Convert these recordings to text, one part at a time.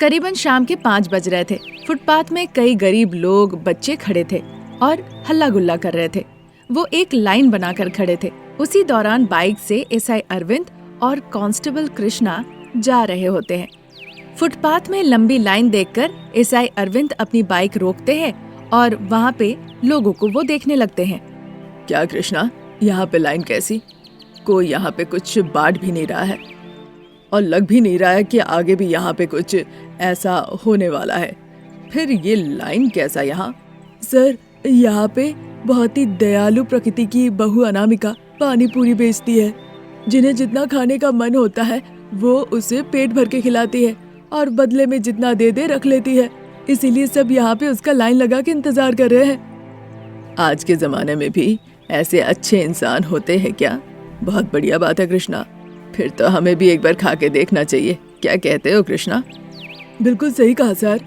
करीबन शाम के 5 बज रहे थे। फुटपाथ में कई गरीब लोग, बच्चे खड़े थे और हल्ला गुल्ला कर रहे थे। वो एक लाइन बनाकर खड़े थे। उसी दौरान बाइक से एसआई अरविंद और कांस्टेबल कृष्णा जा रहे होते हैं। फुटपाथ में लंबी लाइन देखकर एसआई अरविंद अपनी बाइक रोकते हैं और वहाँ पे लोगों को वो देखने लगते हैं। क्या कृष्णा, यहाँ पे लाइन कैसी? कोई यहाँ पे कुछ बांट भी नहीं रहा है और लग भी नहीं रहा है कि आगे भी यहाँ पे कुछ ऐसा होने वाला है। फिर ये लाइन कैसा यहाँ? सर, यहाँ पे बहुत ही दयालु प्रकृति की बहू अनामिका पानी पूरी बेचती है। जिन्हें जितना खाने का मन होता है वो उसे पेट भर के खिलाती है और बदले में जितना दे दे रख लेती है। इसीलिए सब यहाँ पे उसका लाइन लगा के इंतजार कर रहे हैं। आज के जमाने में भी ऐसे अच्छे इंसान होते हैं क्या? बहुत बढ़िया बात है कृष्णा। फिर तो हमें भी एक बार खा के देखना चाहिए। क्या कहते हो कृष्णा? बिल्कुल सही कहा सर।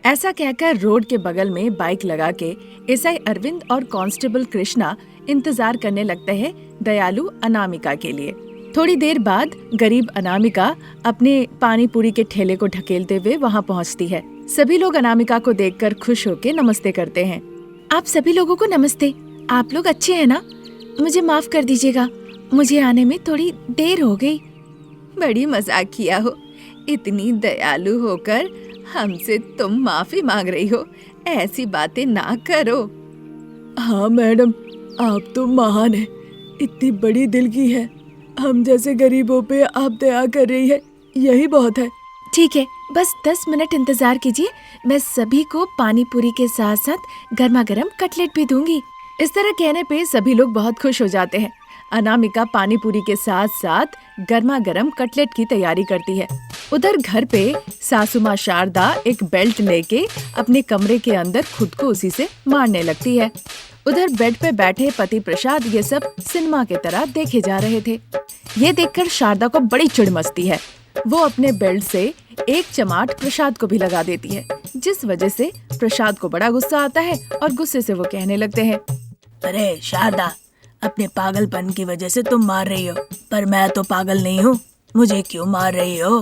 ऐसा कहकर रोड के बगल में बाइक लगा के एसआई अरविंद और कांस्टेबल कृष्णा इंतजार करने लगते हैं दयालु अनामिका के लिए। थोड़ी देर बाद गरीब अनामिका अपने पानी पूरी के ठेले को ढकेलते हुए वहाँ पहुँचती है। सभी लोग अनामिका को देखकर खुश होकर नमस्ते करते हैं। आप सभी लोगों को नमस्ते। आप लोग अच्छे हैं ना? मुझे माफ कर दीजिएगा, मुझे आने में थोड़ी देर हो गई। बड़ी मजाक किया हो। इतनी दयालु होकर हमसे तुम माफी मांग रही हो? ऐसी बातें ना करो। हाँ मैडम, आप तो महान है। इतनी बड़ी दिल की है। हम जैसे गरीबों पे आप दया कर रही है, यही बहुत है। ठीक है, बस 10 मिनट इंतजार कीजिए। मैं सभी को पानी पूरी के साथ साथ गर्मा गर्म कटलेट भी दूंगी। इस तरह कहने पे सभी लोग बहुत खुश हो जाते हैं। अनामिका पानी पूरी के साथ साथ गर्मा गर्म कटलेट की तैयारी करती है। उधर घर पे सासू माँ शारदा एक बेल्ट लेके अपने कमरे के अंदर खुद को उसी से मारने लगती है। उधर बेड पे बैठे पति प्रसाद ये सब सिनेमा के तरह देखे जा रहे थे। ये देखकर शारदा को बड़ी चिढ़ मचती है। वो अपने बेल्ट से एक चमाट प्रसाद को भी लगा देती है, जिस वजह से प्रसाद को बड़ा गुस्सा आता है और गुस्से से वो कहने लगते हैं, अरे शारदा, अपने पागलपन की वजह से तुम मार रही हो, पर मैं तो पागल नहीं हूँ। मुझे क्यों मार रही हो?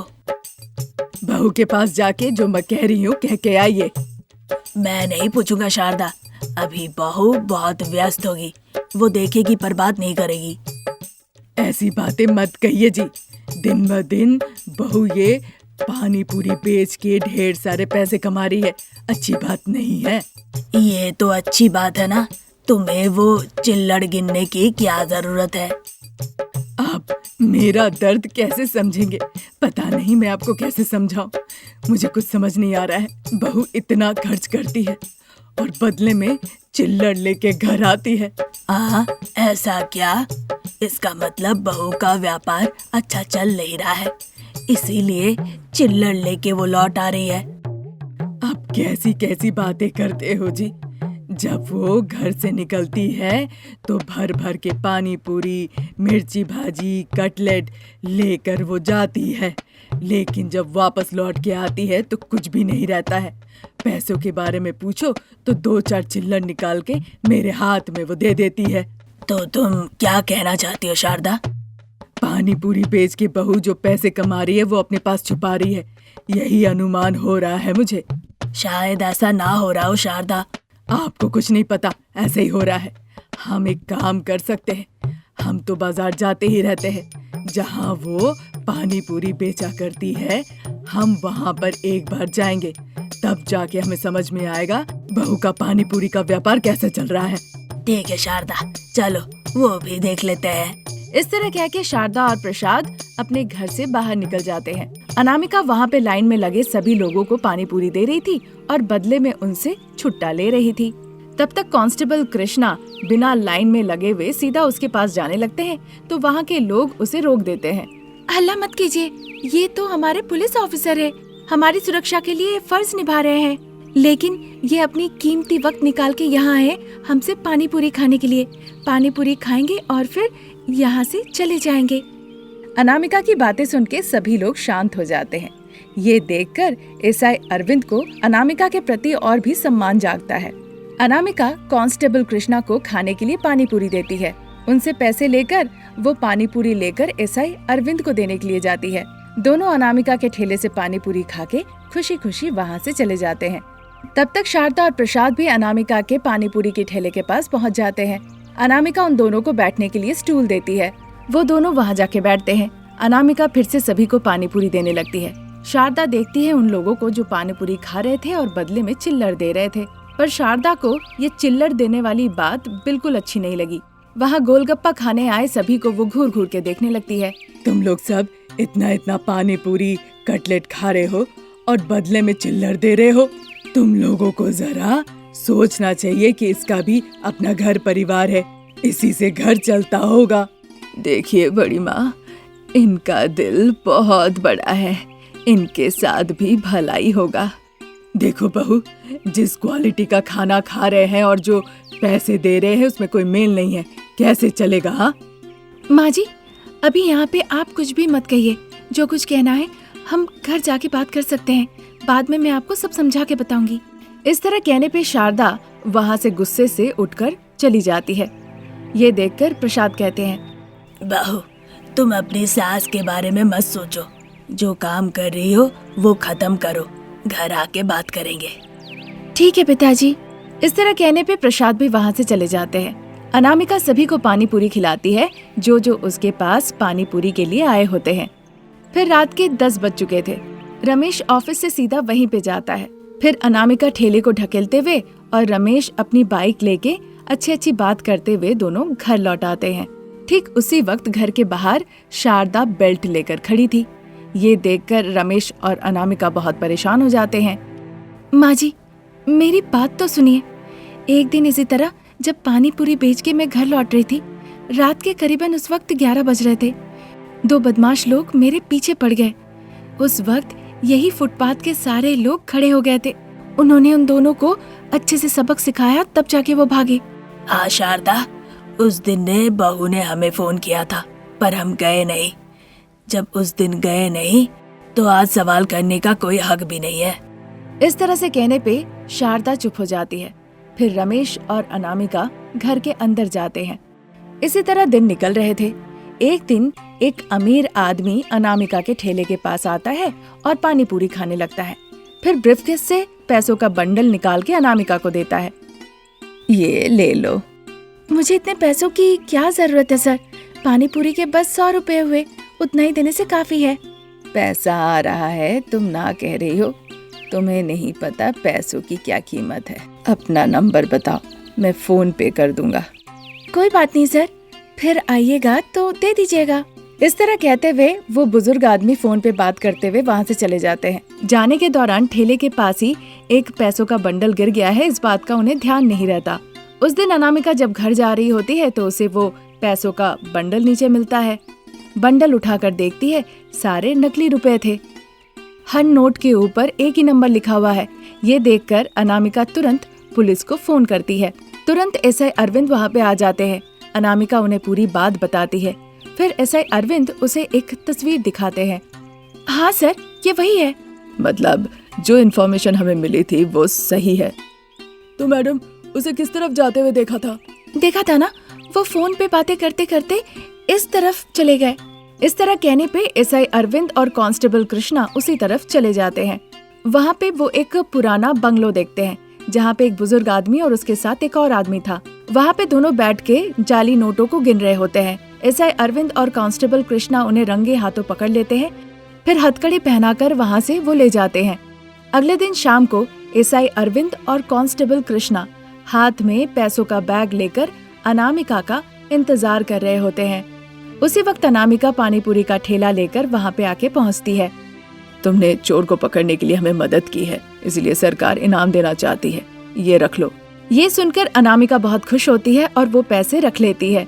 बहू के पास जाके जो मैं कह रही हूँ कह के आइए। मैं नहीं पूछूंगा शारदा, अभी बहू बहुत व्यस्त होगी, वो देखेगी पर बात नहीं करेगी। ऐसी बातें मत कहिए जी। दिन ब दिन बहू ये पानी पूरी बेच के ढेर सारे पैसे कमा रही है। अच्छी बात नहीं है। ये तो अच्छी बात है ना। तुम्हें वो चिल्लड़ गिनने की क्या जरूरत है? आप मेरा दर्द कैसे समझेंगे? पता नहीं मैं आपको कैसे समझाऊं। मुझे कुछ समझ नहीं आ रहा है। बहू इतना खर्च करती है और बदले में चिल्लड़ लेके घर आती है। ऐसा क्या? इसका मतलब बहू का व्यापार अच्छा चल नहीं रहा है, इसीलिए चिल्लड़ लेके वो लौट आ रही है। आप कैसी कैसी बातें करते हो जी। जब वो घर से निकलती है तो भर भर के पानी पूरी, मिर्ची भाजी, कटलेट लेकर वो जाती है, लेकिन जब वापस लौट के आती है तो कुछ भी नहीं रहता है। पैसों के बारे में पूछो तो 2-4 चिल्लड़ निकाल के मेरे हाथ में वो दे देती है। तो तुम क्या कहना चाहती हो शारदा? पानी पूरी बेच के बहू जो पैसे कमा रही है वो अपने पास छुपा रही है, यही अनुमान हो रहा है मुझे। शायद ऐसा ना हो रहा हो शारदा। आपको कुछ नहीं पता, ऐसे ही हो रहा है। हम एक काम कर सकते हैं। हम तो बाजार जाते ही रहते हैं। जहाँ वो पानी पूरी बेचा करती है हम वहाँ पर एक बार जाएंगे, तब जाके हमें समझ में आएगा बहू का पानी पूरी का व्यापार कैसे चल रहा है। ठीक है शारदा, चलो वो भी देख लेते हैं। इस तरह कह के शारदा और प्रसाद अपने घर से बाहर निकल जाते हैं। अनामिका वहाँ पे लाइन में लगे सभी लोगों को पानी पूरी दे रही थी और बदले में उनसे छुट्टा ले रही थी। तब तक कांस्टेबल कृष्णा बिना लाइन में लगे हुए सीधा उसके पास जाने लगते हैं, तो वहाँ के लोग उसे रोक देते हैं। हल्ला मत कीजिए, ये तो हमारे पुलिस ऑफिसर है, हमारी सुरक्षा के लिए फर्ज निभा रहे हैं, लेकिन ये अपनी कीमती वक्त निकाल के यहाँ है हमसे पानी पूरी खाने के लिए। पानी पूरी खाएंगे और फिर यहाँ से चले जाएंगे। अनामिका की बातें सुन के सभी लोग शांत हो जाते हैं। ये देखकर एसआई अरविंद को अनामिका के प्रति और भी सम्मान जागता है। अनामिका कांस्टेबल कृष्णा को खाने के लिए पानी पूरी देती है। उनसे पैसे लेकर वो पानी पूरी लेकर एसआई अरविंद को देने के लिए जाती है। दोनों अनामिका के ठेले से पानी पूरी खा के खुशी खुशी वहाँ से चले जाते हैं। तब तक शारदा और प्रसाद भी अनामिका के पानी पूरी के ठेले के पास पहुँच जाते हैं। अनामिका उन दोनों को बैठने के लिए स्टूल देती है। वो दोनों वहाँ जाके बैठते हैं। अनामिका फिर से सभी को पानी पूरी देने लगती है। शारदा देखती है उन लोगों को जो पानी पूरी खा रहे थे और बदले में चिल्लर दे रहे थे, पर शारदा को ये चिल्लर देने वाली बात बिल्कुल अच्छी नहीं लगी। वहाँ गोलगप्पा खाने आए सभी को वो घूर घूर के देखने लगती है। तुम लोग सब इतना इतना पानी पूरी कटलेट खा रहे हो और बदले में चिल्लर दे रहे हो। तुम लोगों को जरा सोचना चाहिए कि इसका भी अपना घर परिवार है, इसी से घर चलता होगा। देखिए बड़ी माँ, इनका दिल बहुत बड़ा है, इनके साथ भी भलाई होगा। देखो बहू, जिस क्वालिटी का खाना खा रहे हैं और जो पैसे दे रहे हैं उसमें कोई मेल नहीं है, कैसे चलेगा? हाँ माँ जी, अभी यहाँ पे आप कुछ भी मत कहिए। जो कुछ कहना है हम घर जाके बात कर सकते हैं, बाद में मैं आपको सब समझा के बताऊंगी। इस तरह कहने पे शारदा वहाँ से गुस्से से उठकर चली जाती है। ये देखकर प्रसाद कहते हैं, बहू, तुम अपनी सास के बारे में मत सोचो, जो काम कर रही हो वो खत्म करो, घर आके बात करेंगे। ठीक है पिताजी। इस तरह कहने पे प्रसाद भी वहाँ से चले जाते हैं। अनामिका सभी को पानी पूरी खिलाती है जो जो उसके पास पानी पूरी के लिए आए होते हैं। फिर रात के 10 बज चुके थे। रमेश ऑफिस से सीधा वहीं पे जाता है। फिर अनामिका ठेले को ढकेलते हुए और रमेश अपनी बाइक लेके अच्छी अच्छी बात करते हुए दोनों घर लौट आते हैं। ठीक उसी वक्त घर के बाहर शारदा बेल्ट लेकर खड़ी थी। ये देखकर रमेश और अनामिका बहुत परेशान हो जाते हैं। माँ जी, मेरी बात तो सुनिए। एक दिन इसी तरह जब पानी पूरी बेच के मैं घर लौट रही थी, रात के करीबन उस वक्त 11 बज रहे थे। 2 बदमाश लोग मेरे पीछे पड़ गए। उस वक्त यही फुटपाथ के सारे लोग खड़े हो गए थे। उन्होंने उन दोनों को अच्छे से सबक सिखाया, तब जाके वो भागे। हाँ शारदा, उस दिन ने बहू ने हमें फोन किया था, पर हम गए नहीं। जब उस दिन गए नहीं तो आज सवाल करने का कोई हक भी नहीं है। इस तरह से कहने पे शारदा चुप हो जाती है। फिर रमेश और अनामिका घर के अंदर जाते हैं। इसी तरह दिन निकल रहे थे। एक दिन एक अमीर आदमी अनामिका के ठेले के पास आता है और पानी पूरी खाने लगता है। फिर ब्रीफकेस से पैसों का बंडल निकाल के अनामिका को देता है। ये ले लो। मुझे इतने पैसों की क्या जरूरत है सर? पानी पूरी के बस 100 रुपए हुए, उतना ही देने से काफी है। पैसा आ रहा है, तुम ना कह रही हो। तुम्हें नहीं पता पैसों की क्या कीमत है। अपना नंबर बताओ, मैं फोन पे कर दूंगा। कोई बात नहीं सर, फिर आइएगा तो दे दीजिएगा। इस तरह कहते हुए वो बुजुर्ग आदमी फोन पे बात करते हुए वहाँ से चले जाते हैं। जाने के दौरान ठेले के पास ही एक पैसों का बंडल गिर गया है, इस बात का उन्हें ध्यान नहीं रहता। उस दिन अनामिका जब घर जा रही होती है तो उसे वो पैसों का बंडल नीचे मिलता है। बंडल उठाकर देखती है, सारे नकली रुपए थे। हर नोट के ऊपर एक ही नंबर लिखा हुआ है। ये देखकर अनामिका तुरंत पुलिस को फोन करती है। तुरंत एसआई अरविंद वहाँ पे आ जाते हैं। अनामिका उन्हें पूरी बात बताती है। फिर एसआई अरविंद उसे एक तस्वीर दिखाते हैं। हाँ सर, ये वही है। मतलब जो इन्फॉर्मेशन हमें मिली थी वो सही है। तो मैडम, उसे किस तरफ जाते हुए देखा था? देखा था ना, वो फोन पे बातें करते करते इस तरफ चले गए। इस तरह कहने पे एसआई अरविंद और कांस्टेबल कृष्णा उसी तरफ चले जाते हैं। वहाँ पे वो एक पुराना बंगलो देखते हैं जहाँ पे एक बुजुर्ग आदमी और उसके साथ एक और आदमी था। वहाँ पे दोनों बैठ के जाली नोटों को गिन रहे होते हैं। एसआई अरविंद और कांस्टेबल कृष्णा उन्हें रंगे हाथों पकड़ लेते हैं। फिर हथकड़ी पहनाकर वहाँ से वो ले जाते हैं। अगले दिन शाम को एसआई अरविंद और कांस्टेबल कृष्णा हाथ में पैसों का बैग लेकर अनामिका का इंतजार कर रहे होते हैं। उसी वक्त अनामिका पानी पूरी का ठेला लेकर वहाँ पे आके पहुँचती है। तुमने चोर को पकड़ने के लिए हमें मदद की है, इसलिए सरकार इनाम देना चाहती है, ये रख लो। ये सुनकर अनामिका बहुत खुश होती है और वो पैसे रख लेती है।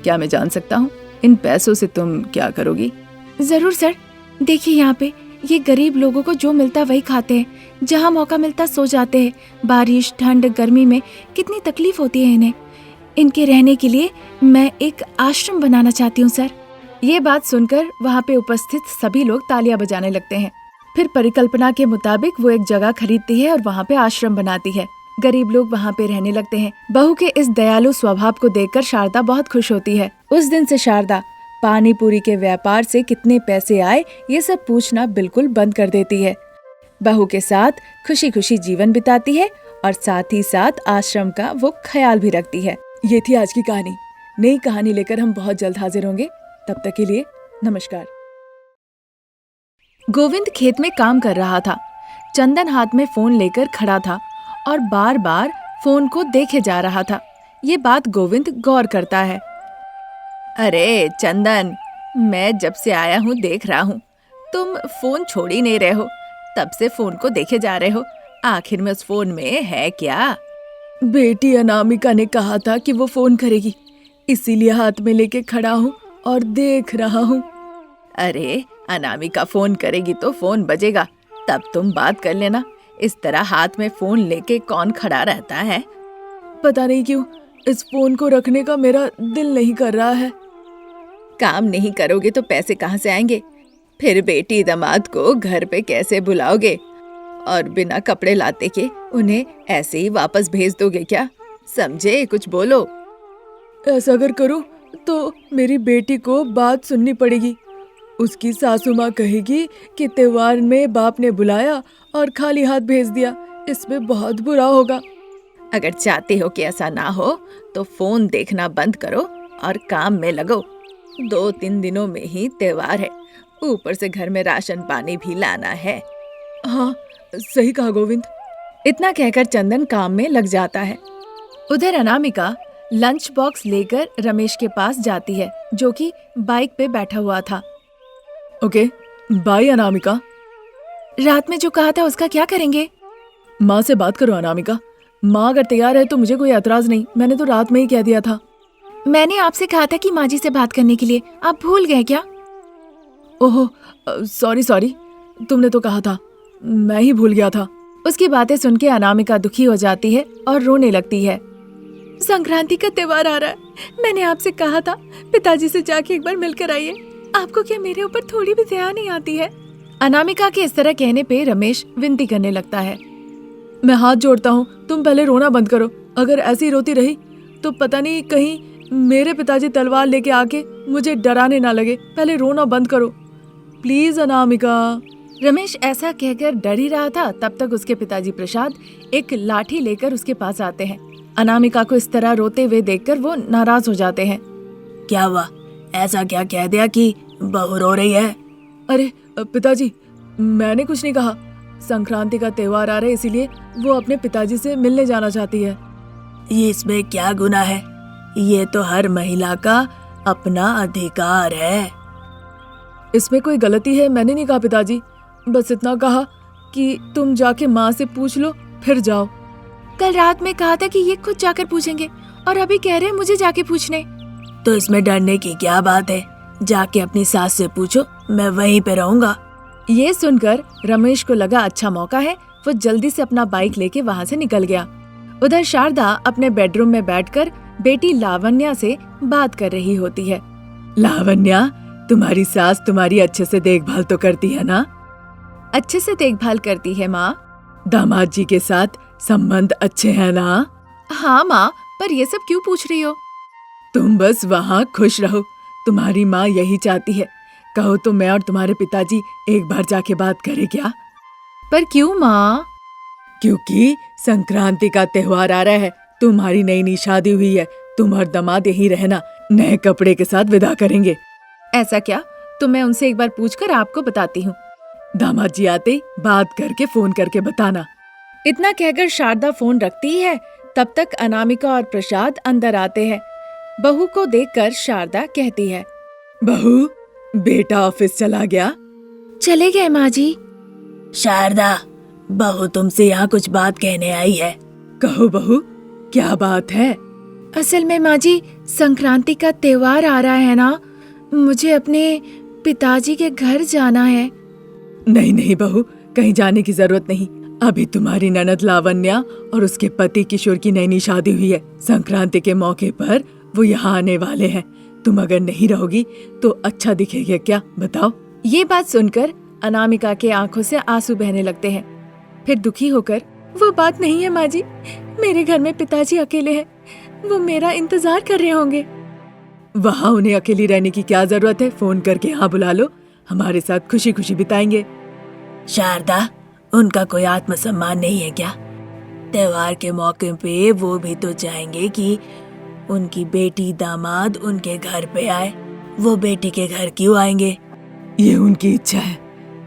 क्या मैं जान सकता हूँ इन पैसों से तुम क्या करोगी? जरूर सर, देखिए यहाँ पे ये गरीब लोगों को जो मिलता वही खाते हैं, जहाँ मौका मिलता सो जाते हैं। बारिश, ठंड, गर्मी में कितनी तकलीफ होती है इन्हें। इनके रहने के लिए मैं एक आश्रम बनाना चाहती हूँ सर। ये बात सुनकर वहाँ पे उपस्थित सभी लोग तालियां बजाने लगते हैं। फिर परिकल्पना के मुताबिक वो एक जगह खरीदती है और वहाँ पे आश्रम बनाती है। गरीब लोग वहाँ पे रहने लगते हैं। बहू के इस दयालु स्वभाव को देखकर शारदा बहुत खुश होती है। उस दिन से शारदा पानी पूरी के व्यापार से कितने पैसे आए ये सब पूछना बिल्कुल बंद कर देती है। बहू के साथ खुशी खुशी जीवन बिताती है और साथ ही साथ आश्रम का वो ख्याल भी रखती है। ये थी आज की कहानी। नई कहानी लेकर हम बहुत जल्द हाजिर होंगे। तब तक के लिए नमस्कार। गोविंद खेत में काम कर रहा था। चंदन हाथ में फोन लेकर खड़ा था और बार बार फोन को देखे जा रहा था। ये बात गोविंद गौर करता है। अरे चंदन, मैं जब से आया हूँ देख रहा हूँ तुम फोन छोड़ ही नहीं रहे हो। तब से फोन को देखे जा रहे हो। आखिर में उस फोन में है क्या? बेटी अनामिका ने कहा था कि वो फोन करेगी, इसीलिए हाथ में लेके खड़ा हूँ और देख रहा हूँ। अरे अनामिका फोन करेगी तो फोन बजेगा, तब तुम बात कर लेना। इस तरह हाथ में फोन लेके कौन खड़ा रहता है? पता नहीं क्यों इस फोन को रखने का मेरा दिल नहीं कर रहा है। काम नहीं करोगे तो पैसे कहाँ से आएंगे? फिर बेटी दामाद को घर पे कैसे बुलाओगे? और बिना कपड़े लाते के उन्हें ऐसे ही वापस भेज दोगे क्या? समझे? कुछ बोलो। ऐसा अगर करूँ तो मेरी बेटी को बात सुननी पड़ेगी। उसकी सासू माँ कहेगी कि त्योहार में बाप ने बुलाया और खाली हाथ भेज दिया। इसमें बहुत बुरा होगा। अगर चाहते हो कि ऐसा ना हो तो फोन देखना बंद करो और काम में लगो। 2-3 दिनों में ही त्योहार है, ऊपर से घर में राशन पानी भी लाना है। हाँ, सही कहा गोविंद। इतना कहकर चंदन काम में लग जाता है। उधर अनामिका लंच बॉक्स लेकर रमेश के पास जाती है, जो कि बाइक पे बैठा हुआ था। Okay, bye Anamika. रात में जो कहा था उसका क्या करेंगे? माँ से बात करो अनामिका। माँ अगर तैयार है तो मुझे कोई एतराज नहीं। मैंने तो रात में ही कह दिया था। मैंने आपसे कहा था कि माँ जी से बात करने के लिए, आप भूल गए क्या? ओहो, सॉरी। तुमने तो कहा था, मैं ही भूल गया था। उसकी बातें सुन के अनामिका दुखी हो जाती है और रोने लगती है। संक्रांति का त्योहार आ रहा है। मैंने आपसे कहा था पिताजी से जाके एक बार मिलकर आइए। आपको क्या मेरे ऊपर थोड़ी भी दया नहीं आती है? अनामिका के इस तरह कहने पे रमेश विनती करने लगता है। मैं हाथ जोड़ता हूँ, तुम पहले रोना बंद करो। अगर ऐसी रोती रही तो पता नहीं कहीं मेरे पिताजी तलवार लेके आके मुझे डराने ना लगे। पहले रोना बंद करो प्लीज अनामिका। रमेश ऐसा कहकर डर ही रहा था, तब तक उसके पिताजी प्रसाद एक लाठी लेकर उसके पास आते हैं। अनामिका को इस तरह रोते हुए देखकर वो नाराज हो जाते हैं। क्या हुआ? ऐसा क्या कह दिया कि बहू रो रही है? अरे पिताजी, मैंने कुछ नहीं कहा। संक्रांति का त्योहार आ रहा है, इसीलिए वो अपने पिताजी से मिलने जाना चाहती है। ये इसमें क्या गुनाह है? ये तो हर महिला का अपना अधिकार है। इसमें कोई गलती है? मैंने नहीं कहा पिताजी, बस इतना कहा कि तुम जाके माँ से पूछ लो फिर जाओ। कल रात में कहा था कि ये खुद जाकर पूछेंगे और अभी कह रहे हैं मुझे जाके पूछने। तो इसमें डरने की क्या बात है? जाके अपनी सास से पूछो, मैं वहीं पे रहूंगा। ये सुनकर रमेश को लगा अच्छा मौका है। वो जल्दी से अपना बाइक लेके वहाँ से निकल गया। उधर शारदा अपने बेडरूम में बैठकर बेटी लावण्या से बात कर रही होती है। लावण्या, तुम्हारी सास तुम्हारी अच्छे से देखभाल तो करती है ना? अच्छे से देखभाल करती है माँ। दामाद जी के साथ संबंध अच्छे हैं ना? हाँ माँ, पर ये सब क्यों पूछ रही हो? तुम बस वहाँ खुश रहो, तुम्हारी माँ यही चाहती है। कहो तो मैं और तुम्हारे पिताजी एक बार जाके बात करें क्या? पर क्यों माँ? क्योंकि संक्रांति का त्योहार आ रहा है, तुम्हारी नई शादी हुई है, तुम और दामाद यहीं रहना, नए कपड़े के साथ विदा करेंगे। ऐसा क्या? तो मैं उनसे एक बार पूछकर आपको बताती हूँ। दामाद जी आते बात करके फोन करके बताना। इतना कहकर शारदा फोन रखती है। तब तक अनामिका और प्रसाद अंदर आते हैं। बहू को देखकर शारदा कहती है, बहू, बेटा ऑफिस चला गया? चले गए माँ जी। शारदा, बहू तुमसे यहाँ कुछ बात कहने आई है। कहो बहू, क्या बात है? असल में माँ जी, संक्रांति का त्योहार आ रहा है ना, मुझे अपने पिताजी के घर जाना है। नहीं बहू, कहीं जाने की जरूरत नहीं। अभी तुम्हारी ननद लावण्या और उसके पति किशोर की नई शादी हुई है। संक्रांति के मौके पर वो यहाँ आने वाले हैं। तुम अगर नहीं रहोगी तो अच्छा दिखेगा क्या, बताओ? ये बात सुनकर अनामिका के आंखों से आंसू बहने लगते हैं। फिर दुखी होकर, वो बात नहीं है माँ जी, मेरे घर में पिताजी अकेले हैं, वो मेरा इंतजार कर रहे होंगे। वहाँ उन्हें अकेली रहने की क्या जरूरत है? फोन करके यहाँ बुला लो, हमारे साथ खुशी खुशी बिताएंगे। शारदा, उनका कोई आत्मसम्मान नहीं है क्या? त्योहार के मौके पे वो भी तो चाहेंगे कि उनकी बेटी दामाद उनके घर पे आए। वो बेटी के घर क्यों आएंगे? ये उनकी इच्छा है,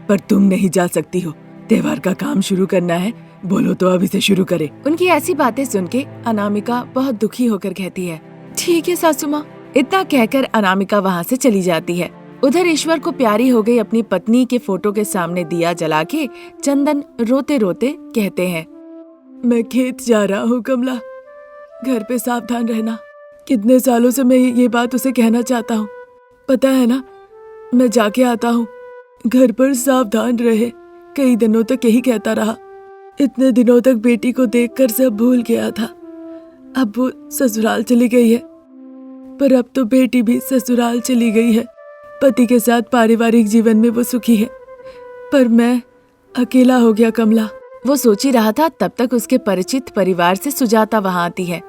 पर तुम नहीं जा सकती हो। त्योहार का काम शुरू करना है, बोलो तो अभी से शुरू करे। उनकी ऐसी बातें सुन के अनामिका बहुत दुखी होकर कहती है, ठीक है सासू माँ। इतना कहकर अनामिका वहाँ से चली जाती है। उधर ईश्वर को प्यारी हो गई अपनी पत्नी के फोटो के सामने दिया जला के चंदन रोते रोते कहते हैं, मैं खेत जा रहा हूँ कमला, घर पे सावधान रहना। कितने सालों से मैं ये बात उसे कहना चाहता हूँ, पता है ना। मैं जाके आता हूँ, घर पर सावधान रहे। कई दिनों तक यही कहता रहा। इतने दिनों तक बेटी को देखकर सब भूल गया था। अब वो ससुराल चली गई है, पर अब तो बेटी भी ससुराल चली गई है। पति के साथ पारिवारिक जीवन में वो सुखी है, पर मैं अकेला हो गया कमला। वो सोच ही रहा था, तब तक उसके परिचित परिवार से सुजाता वहाँ आती है।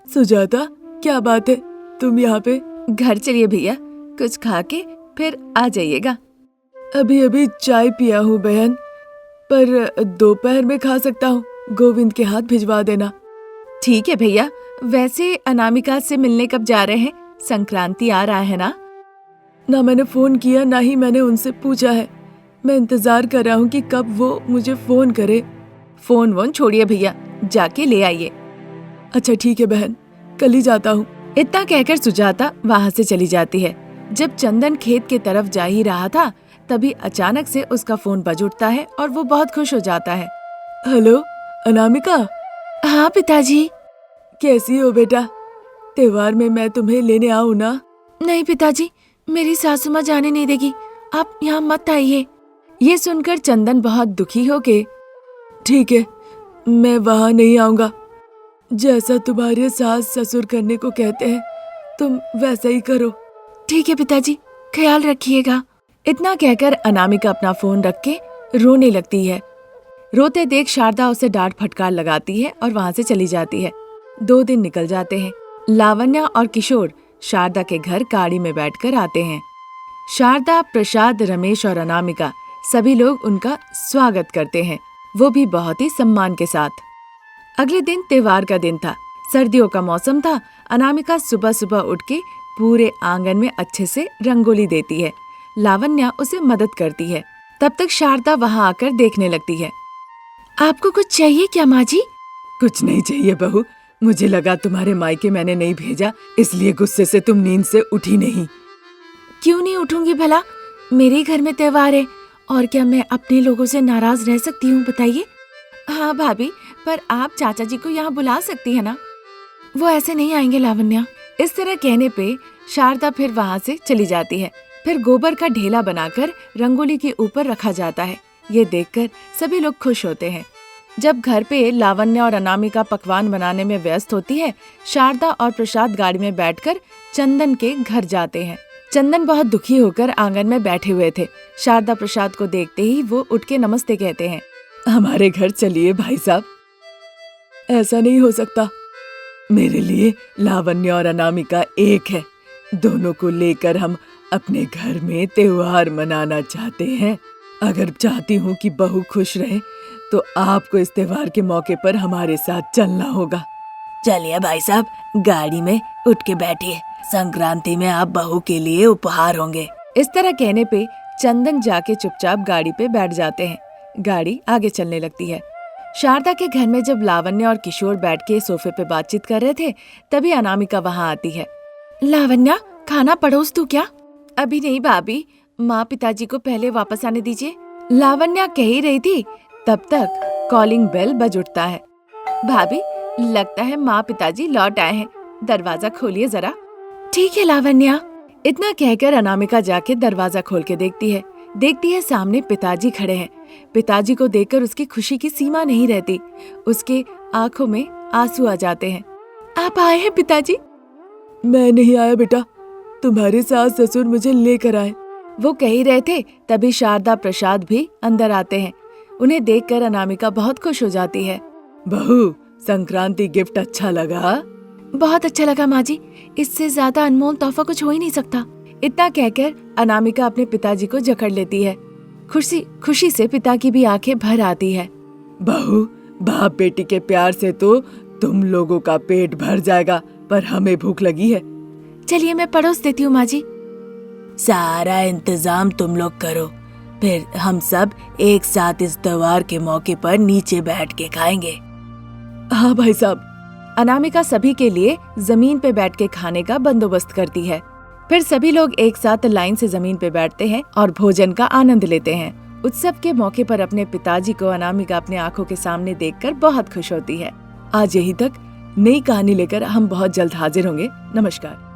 सुजाता, क्या बात है, तुम यहाँ पे? घर चलिए भैया, कुछ खा के फिर आ जाइएगा। अभी अभी चाय पिया हूँ बहन, पर दोपहर में खा सकता हूँ। गोविंद के हाथ भिजवा देना। ठीक है भैया। वैसे अनामिका से मिलने कब जा रहे हैं? संक्रांति आ रहा है ना? ना मैंने फोन किया, ना ही मैंने उनसे पूछा है। मैं इंतजार कर रहा हूँ कि कब वो मुझे फोन करे। फोन वोन छोड़िए भैया, जाके ले आइए। अच्छा ठीक है बहन, कल ही जाता हूँ। इतना कहकर सुजाता वहाँ से चली जाती है। जब चंदन खेत की तरफ जा ही रहा था, तभी अचानक से उसका फोन बज उठता है और वो बहुत खुश हो जाता है। हेलो अनामिका। हाँ पिताजी। कैसी हो बेटा? त्योहार में मैं तुम्हें लेने आऊँ ना? नहीं पिताजी, मेरी सासू माँ जाने नहीं देगी, आप यहाँ मत आइए। ये सुनकर चंदन बहुत दुखी होके, ठीक है, मैं वहाँ नहीं आऊँगा। जैसा तुम्हारे सास ससुर करने को कहते हैं, तुम वैसा ही करो। ठीक है पिताजी, ख्याल रखिएगा। इतना कहकर अनामिका अपना फोन रख के रोने लगती है। रोते देख शारदा उसे डांट फटकार लगाती है और वहाँ से चली जाती है। 2 दिन निकल जाते हैं। लावण्या और किशोर शारदा के घर गाड़ी में बैठकर आते हैं। शारदा, प्रसाद, रमेश और अनामिका सभी लोग उनका स्वागत करते हैं, वो भी बहुत ही सम्मान के साथ। अगले दिन त्योहार का दिन था, सर्दियों का मौसम था। अनामिका सुबह सुबह उठ के पूरे आंगन में अच्छे से रंगोली देती है। लावण्या उसे मदद करती है। तब तक शारदा वहाँ आकर देखने लगती है। आपको कुछ चाहिए क्या माँ जी? कुछ नहीं चाहिए बहू, मुझे लगा तुम्हारे मायके मैंने नहीं भेजा, इसलिए गुस्से से तुम नींद से उठी नहीं। क्यों नहीं उठूंगी भला? मेरे घर में त्योहार है, और क्या मैं अपने लोगों से नाराज रह सकती हूँ बताइए? हाँ भाभी, पर आप चाचा जी को यहाँ बुला सकती है ना? वो ऐसे नहीं आएंगे लावण्या। इस तरह कहने पे शारदा फिर वहाँ से चली जाती है। फिर गोबर का ढेला बनाकर रंगोली के ऊपर रखा जाता है। ये देखकर सभी लोग खुश होते हैं। जब घर पे लावण्या और अनामिका पकवान बनाने में व्यस्त होती है, शारदा और प्रसाद गाड़ी में बैठकर चंदन के घर जाते हैं। चंदन बहुत दुखी होकर आंगन में बैठे हुए थे। शारदा प्रसाद को देखते ही वो उठ के नमस्ते कहते हैं। हमारे घर चलिए भाई साहब। ऐसा नहीं हो सकता। मेरे लिए लावण्या और अनामिका एक है, दोनों को लेकर हम अपने घर में त्योहार मनाना चाहते हैं। अगर चाहती हूँ कि बहू खुश रहे, तो आपको इस त्योहार के मौके पर हमारे साथ चलना होगा। चलिए भाई साहब, गाड़ी में उठ के बैठिए। संक्रांति में आप बहू के लिए उपहार होंगे। इस तरह कहने पे चंदन जाके चुपचाप गाड़ी पे बैठ जाते हैं। गाड़ी आगे चलने लगती है। शारदा के घर में जब लावण्या और किशोर बैठ के सोफे पे बातचीत कर रहे थे, तभी अनामिका वहाँ आती है। लावण्या, खाना परोस दूं क्या? अभी नहीं भाभी, माँ पिताजी को पहले वापस आने दीजिए। लावण्या कह ही रही थी, तब तक कॉलिंग बेल बज उठता है। भाभी, लगता है माँ पिताजी लौट आए हैं, दरवाजा खोलिए जरा। ठीक है लावण्या। इतना कहकर अनामिका जाके दरवाजा खोल के देखती है सामने पिताजी खड़े हैं। पिताजी को देखकर उसकी खुशी की सीमा नहीं रहती। उसके आंखों में आंसू आ जाते हैं। आप आए हैं पिताजी? मैं नहीं आया बेटा, तुम्हारे सास ससुर मुझे लेकर आए। वो कह ही रहे थे, तभी शारदा प्रसाद भी अंदर आते हैं। उन्हें देखकर अनामिका बहुत खुश हो जाती है। बहू, संक्रांति गिफ्ट अच्छा लगा? बहुत अच्छा लगा माँ जी, इससे ज्यादा अनमोल तोहफा कुछ हो ही नहीं सकता। इतना कहकर अनामिका अपने पिताजी को जकड़ लेती है। खुशी से पिता की भी आंखें भर आती है। बहू, बाप बेटी के प्यार से तो तुम लोगों का पेट भर जाएगा, पर हमें भूख लगी है। चलिए मैं परोस देती हूँ माँ जी। सारा इंतजाम तुम लोग करो, फिर हम सब एक साथ इस त्योहार के मौके पर नीचे बैठ के खाएंगे। हाँ भाई साहब। अनामिका सभी के लिए जमीन पे बैठ के खाने का बंदोबस्त करती है। फिर सभी लोग एक साथ लाइन से जमीन पे बैठते हैं और भोजन का आनंद लेते हैं। उत्सव के मौके पर अपने पिताजी को अनामिका अपने आंखों के सामने देखकर बहुत खुश होती है। आज यही तक, नई कहानी लेकर हम बहुत जल्द हाजिर होंगे। नमस्कार।